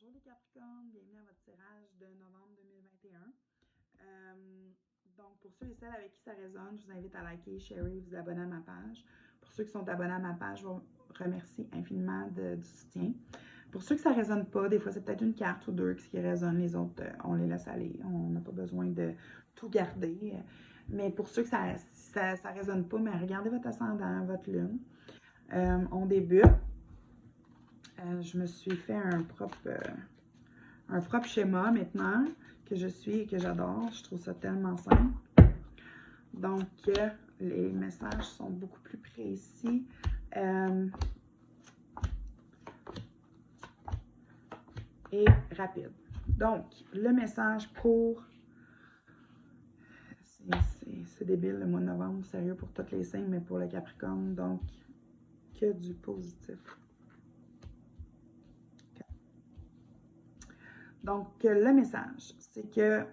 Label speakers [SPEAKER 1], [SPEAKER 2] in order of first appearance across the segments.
[SPEAKER 1] Bonjour les Capricornes, bienvenue à votre tirage de novembre 2021. Donc, pour ceux et celles avec qui ça résonne, je vous invite à liker, sharer, vous abonner à ma page. Pour ceux qui sont abonnés à ma page, je vous remercie infiniment du soutien. Pour ceux que ça ne résonne pas, des fois c'est peut-être une carte ou deux qui résonnent, les autres, on les laisse aller. On n'a pas besoin de tout garder. Mais pour ceux que ça ne résonne pas, mais regardez votre ascendant, votre lune. On débute. Je me suis fait un propre schéma maintenant que je suis et que j'adore. Je trouve ça tellement simple. Donc, les messages sont beaucoup plus précis. Et rapides. Donc, le message pour... C'est débile le mois de novembre, sérieux pour toutes les signes, mais pour le Capricorne, donc, que du positif. Donc, le message, c'est que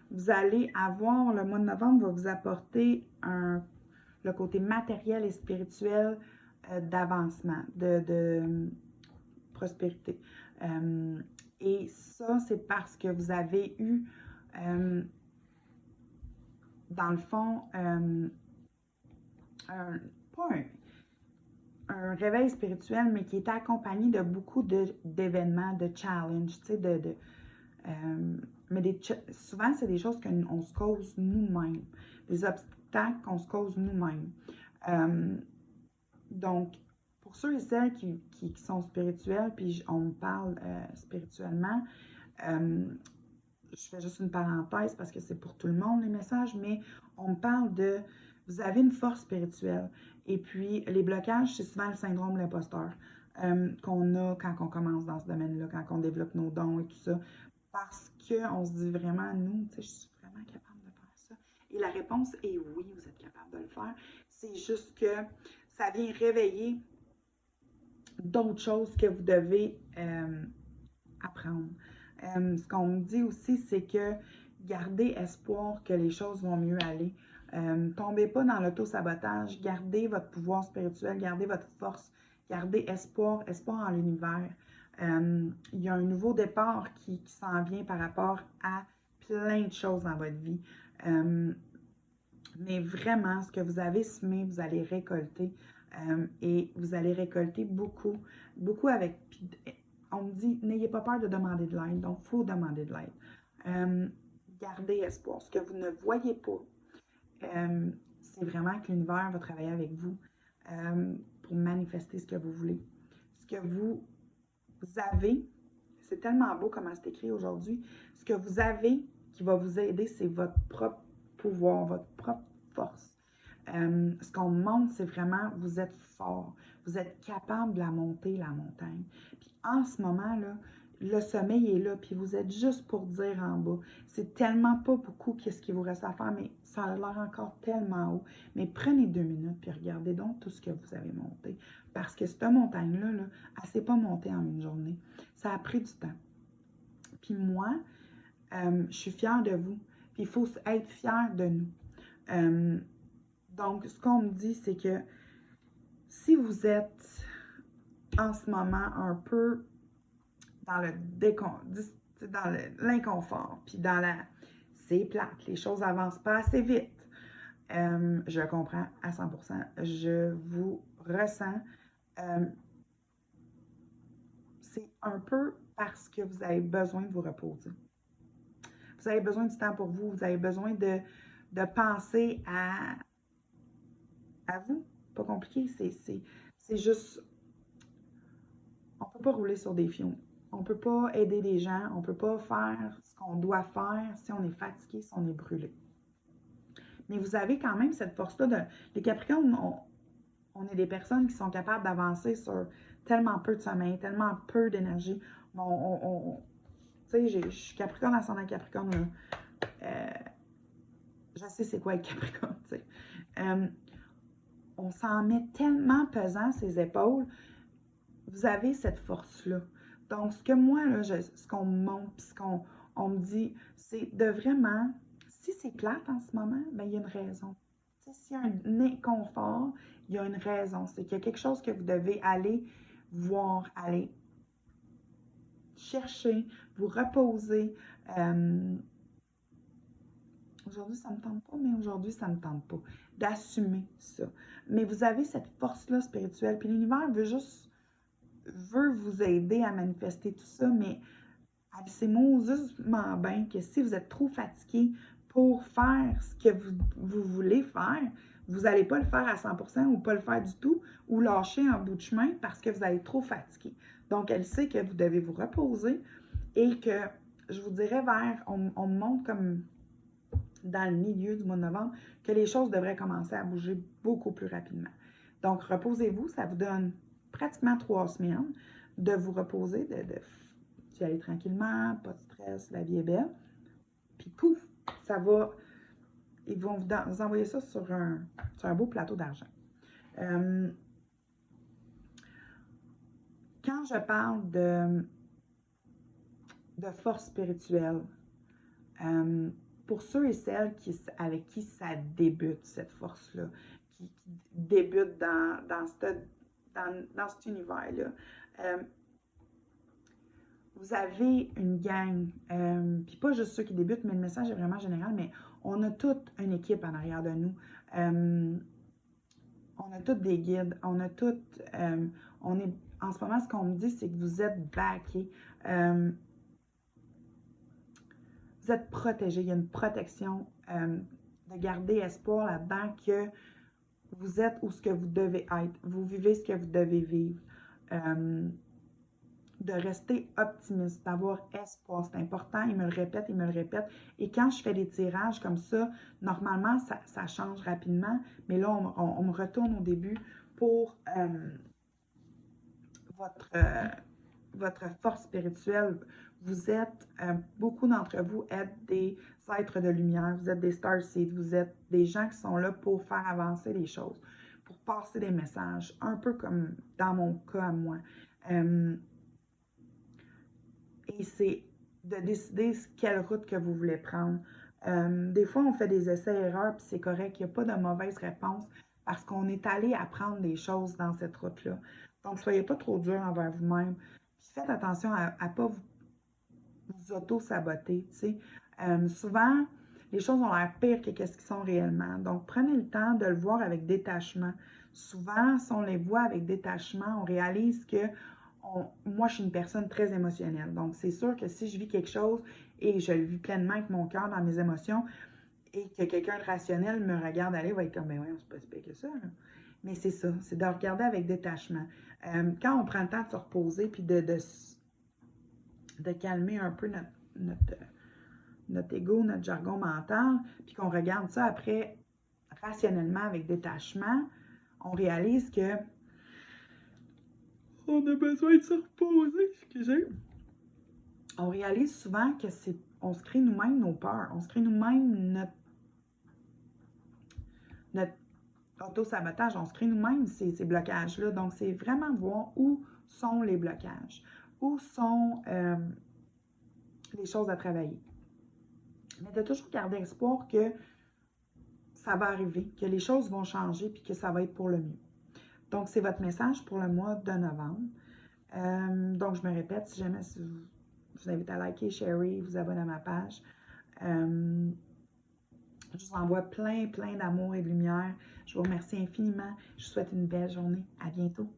[SPEAKER 1] vous allez avoir, le mois de novembre va vous apporter le côté matériel et spirituel d'avancement, de prospérité. Et ça, c'est parce que vous avez eu, dans le fond, pas un réveil spirituel, mais qui était accompagné de beaucoup d'événements, de challenges, tu sais, mais souvent, c'est des choses qu'on se cause nous-mêmes, des obstacles qu'on se cause nous-mêmes. Donc, pour ceux et celles qui sont spirituels, puis on me parle spirituellement, je fais juste une parenthèse parce que c'est pour tout le monde les messages, mais on me parle de, vous avez une force spirituelle. Et puis, les blocages, c'est souvent le syndrome de l'imposteur qu'on a quand on commence dans ce domaine-là, quand on développe nos dons et tout ça. Parce qu'on se dit vraiment, nous, tu sais, je suis vraiment capable de faire ça. Et la réponse est oui, vous êtes capable de le faire. C'est juste que ça vient réveiller d'autres choses que vous devez apprendre. Ce qu'on me dit aussi, c'est que gardez espoir que les choses vont mieux aller. Tombez pas dans l'auto-sabotage. Gardez votre pouvoir spirituel, gardez votre force, gardez espoir en l'univers. Il y a un nouveau départ qui s'en vient par rapport à plein de choses dans votre vie. Mais vraiment, ce que vous avez semé, vous allez récolter. Et vous allez récolter beaucoup, beaucoup avec... On me dit, n'ayez pas peur de demander de l'aide. Donc, il faut demander de l'aide. Gardez espoir. Ce que vous ne voyez pas, c'est vraiment que l'univers va travailler avec vous pour manifester ce que vous voulez. Ce que vous avez, c'est tellement beau comment c'est écrit aujourd'hui, ce que vous avez qui va vous aider, c'est votre propre pouvoir, votre propre force. Ce qu'on montre, c'est vraiment, vous êtes fort, vous êtes capable de la monter, la montagne. Puis en ce moment, là, le sommeil est là, puis vous êtes juste pour dire en bas. C'est tellement pas beaucoup qu'est-ce qu'il vous reste à faire, mais ça a l'air encore tellement haut. Mais prenez 2 minutes, puis regardez donc tout ce que vous avez monté. Parce que cette montagne-là, là, elle ne s'est pas montée en une journée. Ça a pris du temps. Puis moi, je suis fière de vous. Puis il faut être fier de nous. Donc, ce qu'on me dit, c'est que si vous êtes en ce moment un peu dans l'inconfort, puis dans c'est plate, les choses avancent pas assez vite. Je comprends à 100%. Je vous ressens. C'est un peu parce que vous avez besoin de vous reposer. Vous avez besoin du temps pour vous. Vous avez besoin de penser à vous. Pas compliqué. C'est juste... On ne peut pas rouler sur des fions. On ne peut pas aider les gens. On ne peut pas faire ce qu'on doit faire si on est fatigué, si on est brûlé. Mais vous avez quand même cette force-là. Les Capricornes, on est des personnes qui sont capables d'avancer sur tellement peu de sommeil, tellement peu d'énergie. Tu sais, je suis Capricorne, ascendant Capricorne, là. Je sais c'est quoi être Capricorne, tu sais. On s'en met tellement pesant ses épaules. Vous avez cette force-là. Donc, ce que moi, là, ce qu'on me montre, puis ce qu'on me dit, c'est de vraiment, si c'est plate en ce moment, bien, il y a une raison. Tu sais, s'il y a un inconfort, il y a une raison. C'est qu'il y a quelque chose que vous devez aller voir, aller chercher, vous reposer. Aujourd'hui, ça ne me tente pas, mais aujourd'hui, ça ne me tente pas. D'assumer ça. Mais vous avez cette force-là spirituelle, puis l'univers veut vous aider à manifester tout ça, mais c'est justement bien que si vous êtes trop fatigué pour faire ce que vous voulez faire, vous n'allez pas le faire à 100% ou pas le faire du tout, ou lâcher en bout de chemin parce que vous allez être trop fatigué. Donc, elle sait que vous devez vous reposer et que, je vous dirais, on monte comme dans le milieu du mois de novembre, que les choses devraient commencer à bouger beaucoup plus rapidement. Donc, reposez-vous, ça vous donne pratiquement 3 semaines de vous reposer, d'y aller tranquillement, pas de stress, la vie est belle. Puis pouf, ça va, ils vont vous envoyer ça sur un beau plateau d'argent. Quand je parle de force spirituelle, pour ceux et celles avec qui ça débute, cette force-là, qui débute dans cet univers-là, vous avez une gang, puis pas juste ceux qui débutent, mais le message est vraiment général, mais on a toute une équipe en arrière de nous. On a toutes des guides, on a toutes, en ce moment, ce qu'on me dit, c'est que vous êtes backés. Vous êtes protégé, il y a une protection de garder espoir là-dedans que vous êtes où ce que vous devez être, vous vivez ce que vous devez vivre, de rester optimiste, d'avoir espoir, c'est important, il me le répète, et quand je fais des tirages comme ça, normalement, ça change rapidement, mais là, on me retourne au début pour votre force spirituelle. Vous êtes, beaucoup d'entre vous êtes des êtres de lumière, vous êtes des starseeds, vous êtes des gens qui sont là pour faire avancer les choses, pour passer des messages, un peu comme dans mon cas à moi. Et c'est de décider quelle route que vous voulez prendre. Des fois, on fait des essais-erreurs, puis c'est correct, il n'y a pas de mauvaise réponse parce qu'on est allé apprendre des choses dans cette route-là. Donc, soyez pas trop dur envers vous-même. Puis faites attention à ne pas vous auto-saboter. Souvent, les choses ont l'air pires que ce qu'ils sont réellement. Donc, prenez le temps de le voir avec détachement. Souvent, si on les voit avec détachement, on réalise que moi, je suis une personne très émotionnelle. Donc, c'est sûr que si je vis quelque chose et je le vis pleinement avec mon cœur dans mes émotions et que quelqu'un de rationnel me regarde aller, va être comme, ben ouais, c'est pas si pire que ça. Là. Mais c'est ça, c'est de regarder avec détachement. Quand on prend le temps de se reposer puis de calmer un peu notre ego, notre jargon mental, puis qu'on regarde ça après rationnellement avec détachement, on réalise que on a besoin de se reposer, excusez. On réalise souvent que on se crée nous-mêmes nos peurs, on se crée nous-mêmes notre auto-sabotage, on se crée nous-mêmes ces blocages-là. Donc, c'est vraiment voir où sont les blocages, où sont les choses à travailler. Mais de toujours garder espoir que ça va arriver, que les choses vont changer, puis que ça va être pour le mieux. Donc, c'est votre message pour le mois de novembre. Donc, je me répète, si jamais je vous invite à liker, sharer, vous abonner à ma page. Je vous envoie plein d'amour et de lumière. Je vous remercie infiniment. Je vous souhaite une belle journée. À bientôt.